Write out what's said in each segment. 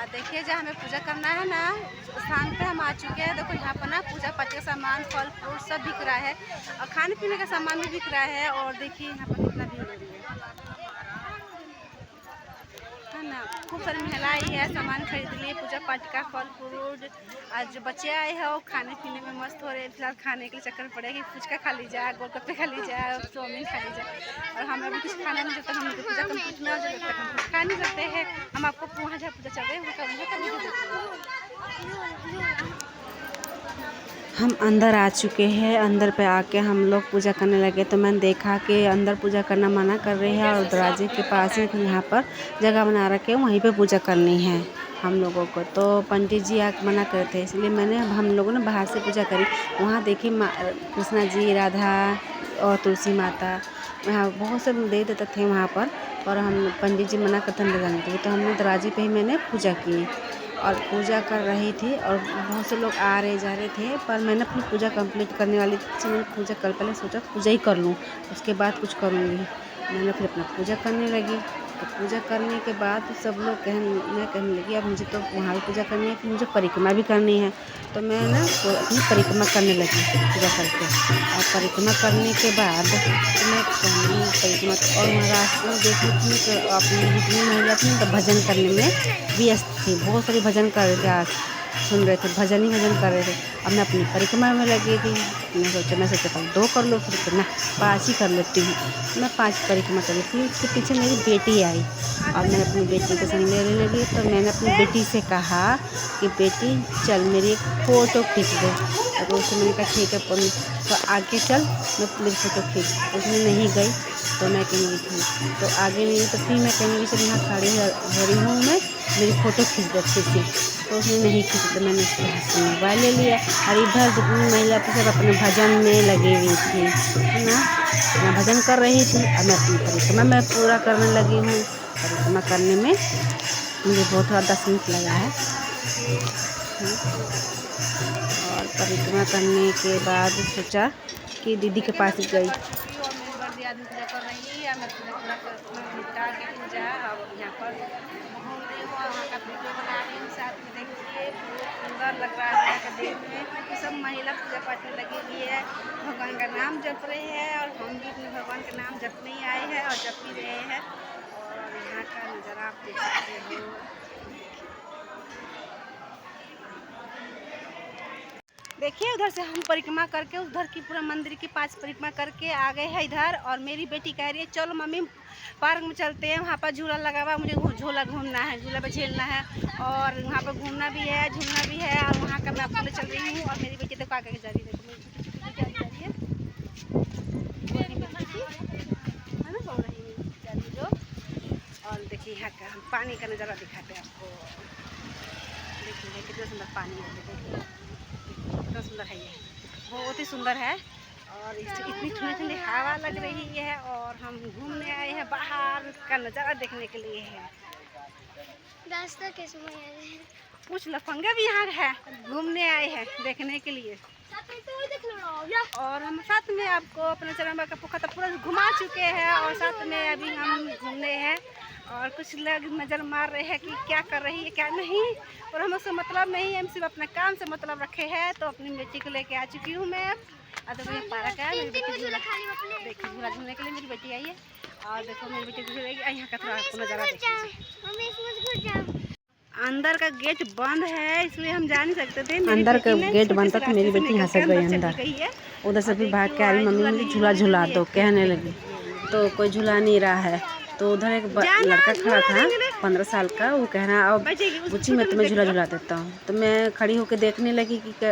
देखिए जहाँ हमें पूजा करना है ना, स्थान पे हम आ चुके हैं। देखो यहाँ पर ना पूजा पाठ का सामान, फल फ्रूट सब बिक रहा है और खाने पीने का सामान भी बिक रहा है। और देखिए यहाँ पर कितना भीड़ हो रही है ना। खूब सारी महिलाएं आई है, सामान खरीद लिए पूजा पाठ का, फल फ्रूट। आज जो बच्चे आए हैं वो खाने पीने में मस्त हो रहे हैं। फिलहाल खाने के लिए चक्कर में पड़े कि फुचका खा ली जाए, गोलगप्पे खा ली जाए और चाउमीन खा ली जाए। और हमें अभी कुछ खाना नहीं, जब तक हम लोग पूजा कंप्लीट ना हो जाए जब तक हम कुछ खा नहीं सकते हैं। हम आपको वहाँ जहाँ पूजा चल रही है हम अंदर आ चुके हैं। अंदर पे आके हम लोग पूजा करने लगे तो मैंने देखा कि अंदर पूजा करना मना कर रहे हैं और दरवाजे के पास ही यहाँ पर जगह बना रखे वहीं पे पूजा करनी है हम लोगों को। तो पंडित जी आके मना करे थे, इसलिए हम लोगों ने बाहर से पूजा करी। वहाँ देखिए कृष्णा जी, राधा और तुलसी माता, वहाँ बहुत से देवी देवता थे वहाँ पर। और हम पंडित जी मना करते अंदर जाने के लिए, तो हमने दरवाजे पे ही मैंने पूजा की और पूजा कर रही थी। और बहुत से लोग आ रहे जा रहे थे, पर मैंने अपनी पूजा कंप्लीट करने वाली थी। मैंने पूजा कर पहले सोचा पूजा ही कर लूँ, उसके बाद कुछ करूँगी। मैंने फिर अपना पूजा करने लगी। तो पूजा करने के बाद सब लोग कहने लगी अब मुझे तो वहाँ भी पूजा करनी है, फिर मुझे परिक्रमा भी करनी है। तो मैं ना अपनी परिक्रमा करने लगी पूजा करके। और परिक्रमा करने के बाद तो मैं परिक्रमा और महाराष्ट्र में देखी थी तो अपनी जितनी महिला थी तो भजन करने में व्यस्त थी। बहुत सारी भजन कर रहे थे, सुन रहे थे, भजन ही भजन कर रहे थे। अब मैं अपनी परिक्रमा में लगी थी। मैं सोचा पहले 2 कर लो, फिर ना 5 ही कर लेती हूँ। मैं 5 परिक्रमा करी। फिर उसके पीछे मेरी बेटी आई और मैं अपनी बेटी के संग लेने लगी। तो मैंने अपनी बेटी से कहा कि बेटी चल मेरी एक फ़ोटो खींच दे। तो उससे मैंने कहा ठीक है तो आगे चल मैं मेरी फ़ोटो खींच। उसने नहीं गई तो मैं कहीं थी तो आगे नहीं, तो फिर मैं कहीं चल यहाँ खड़ी हो रही हूँ, मैं मेरी फ़ोटो खींच दे अच्छे से। तो उसने नहीं खींची तो मैंने उसके हाथ से मोबाइल ले लिया। और इधर जितनी महिला थी सब अपने भजन में लगी हुई थी, है ना। मैं भजन कर रही थी और मैं अपनी परिक्रमा मैं पूरा करने लगी हूँ। परिक्रमा करने में मुझे बहुत थोड़ा 10 मिनट लगा है। और परिक्रमा करने के बाद सोचा कि दीदी के पास गई। आदमी पूजा कर रही है, मैं पूजा पूरा निपटा के पूजा अब यहाँ पर घूम रही हूँ। वहाँ का वीडियो बना रही हूँ साथ में। देखिए बहुत सुंदर लग रहा है यहाँ का देखने में। सब महिला पूजा पाठ में लगी हुई है, भगवान का नाम जप रहे हैं। और हम भी अपने भगवान का नाम जपने ही आए हैं और जप ही रहे हैं। और यहाँ का नज़ारा आप देख सकते हो। देखिए उधर से हम परिक्रमा करके उधर की पूरा मंदिर की 5 परिक्रमा करके आ गए हैं इधर। और मेरी बेटी कह रही है चलो मम्मी पार्क में चलते हैं, वहाँ पर झूला लगा हुआ, मुझे झूला घूमना है, झूला पर झेलना है और वहाँ पर घूमना भी है, झूलना भी है। और वहाँ का मैं आपको ले चल रही हूँ। और मेरी बेटी देखो आगे जा रही है, देखो मेरी छोटी छोटी जा रही है ना, बोल रही है जो। और देखिए यहाँ का हम पानी का नज़ारा दिखाते हैं आपको। देखिए कितना सुंदर पानी है, देखिए कितना सुंदर है, ये बहुत ही सुंदर है। और इससे इतनी ठंडी ठंडी हवा लग रही है। और हम घूमने आए हैं, बाहर का नज़ारा देखने के लिए है। रास्ता कैसे कुछ लफंगा भी यहाँ है, घूमने आए हैं देखने के लिए। और हम साथ में आपको अपने चरम्बा का पोखर पूरा घुमा चुके हैं और साथ में अभी हम घूमने हैं। और कुछ लोग नज़र मार रहे हैं कि क्या कर रही है क्या नहीं, और हम उससे मतलब नहीं है, हम सिर्फ अपने काम से मतलब रखे हैं। तो अपनी बेटी को लेके आ चुकी हूँ मैं। अब देखो ये पार्क है, मेरी बेटी झूला देखिए झूला झूलने के लिए मेरी बेटी आई है। और देखो मेरी बेटी झूलेगी। यहाँ का थोड़ा आपको नज़ारा देखिए। अंदर का गेट बंद है इसलिए हम जा नहीं सकते थे। अंदर का गेट बंद था तो मेरी बेटी यहाँ से गई अंदर। उधर से फिर भाग के आ रही, मम्मी मुझे झूला झूला दो कहने लगी। तो कोई झूला नहीं रहा है। तो उधर एक लड़का खड़ा था 15 साल का, वो कह रहा अब बुच्ची मैं तुम्हें झूला झूला देता हूँ। तो मैं खड़ी होकर देखने लगी कि तो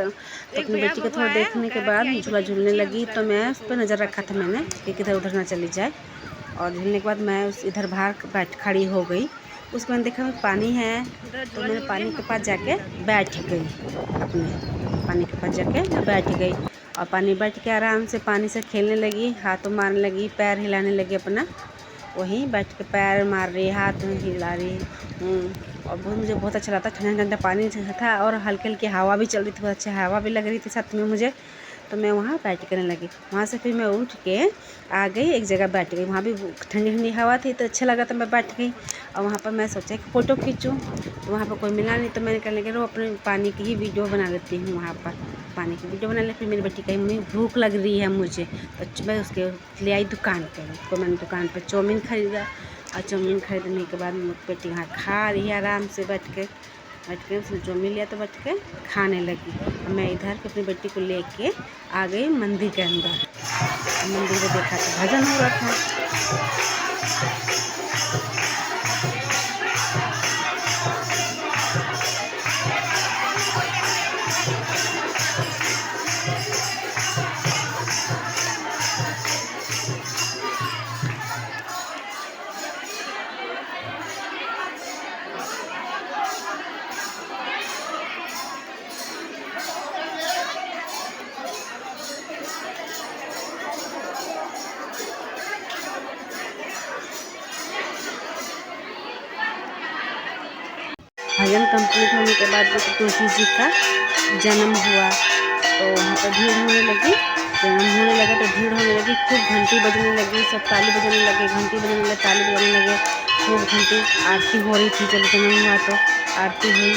अपनी बेटी को थोड़ा देखने के बाद झूला झूलने लगी। तो मैं उस पर नज़र रखा था मैंने कि किधर उधर ना चली जाए। और झूलने के बाद मैं उस इधर बाहर खड़ी हो गई। उसके बाद देखा पानी है तो मैंने पानी के पास जाके बैठ गई। अपने पानी के पास जाके मैं बैठ गई और पानी बैठ के आराम से पानी से खेलने लगी, हाथों मारने लगी, पैर हिलाने लगी अपना। वहीं बैठ के पैर मार रही, हाथ हिला रही और मुझे बहुत अच्छा लगता। ठंडा ठंडा पानी था और हल्की हल्की हवा भी चल रही थी, बहुत अच्छी हवा भी लग रही थी साथ में मुझे। तो मैं वहाँ बैठ करने लगी। वहाँ से फिर मैं उठ के आ गई, एक जगह बैठ गई। वहाँ भी ठंडी ठंडी हवा थी तो अच्छा लगा, तो मैं बैठ गई। और वहाँ पर मैं सोचा कि फ़ोटो खींचूँ, तो वहाँ पर कोई मिला नहीं, तो मैंने कहने लगी अपने पानी की ही वीडियो बना लेती हूँ। वहाँ पर पानी की वीडियो बना ली। फिर मेरी बेटी कही मम्मी भूख लग रही है मुझे, तो मैं उसके ले आई दुकान पर। तो मैंने दुकान पर चाउमीन ख़रीदा, और चाउमीन ख़रीदने के बाद बेटी वहाँ खा रही है आराम से बैठ के उसने चाउमीन लिया तो बैठ के खाने लगी। और मैं इधर अपनी बेटी को लेके आ गई मंदिर के अंदर। मंदिर में देखा तो भजन हो रहा था। भजन कंप्लीट होने के बाद तुलसी जी का जन्म हुआ, तो वहाँ पर भीड़ होने लगी। जन्म होने लगा तो भीड़ होने लगी, खूब घंटी बजने लगी, सब ताली बजाने लगे, घंटी बजाने लगे, ताली बजाने लगे, खूब घंटी। आरती हो रही थी, जब जन्म हुआ तो आरती हुई।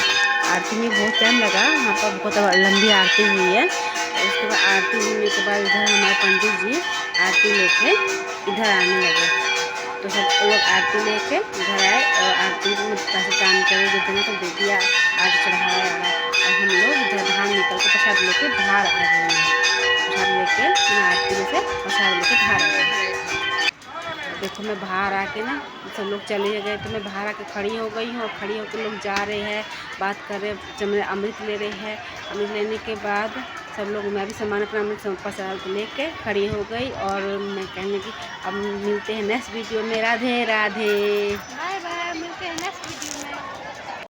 आरती में बहुत टाइम लगा, वहाँ पर बहुत लंबी आरती हुई है। उसके बाद आरती होने के बाद इधर हमारे पंडित जी आरती लेके इधर आने लगे। तो सब लोग आरती लेके घर आए, और आरती में पैसे दान करे, जितना तो दे दिया, आरती चढ़ाया। और हम लोग इधर बाहर निकल के प्रसाद लेके बाहर आ गए हैं। प्रसाद लेके मैं आरती में से प्रसाद लेके बाहर आ गई। देखो मैं बाहर आके ना, सब लोग चले गए तो मैं बाहर आके खड़ी हो गई हूँ। और खड़ी होकर लोग जा रहे हैं, बात कर रहे, जब अमृत ले रहे हैं। अमृत लेने के बाद सब लोग, मैं भी सामान अपना अमृत प्रसाद लेके खड़ी हो गई। और मैं कहने की अब मिलते हैं नेक्स्ट वीडियो में। राधे राधे। Bye bye.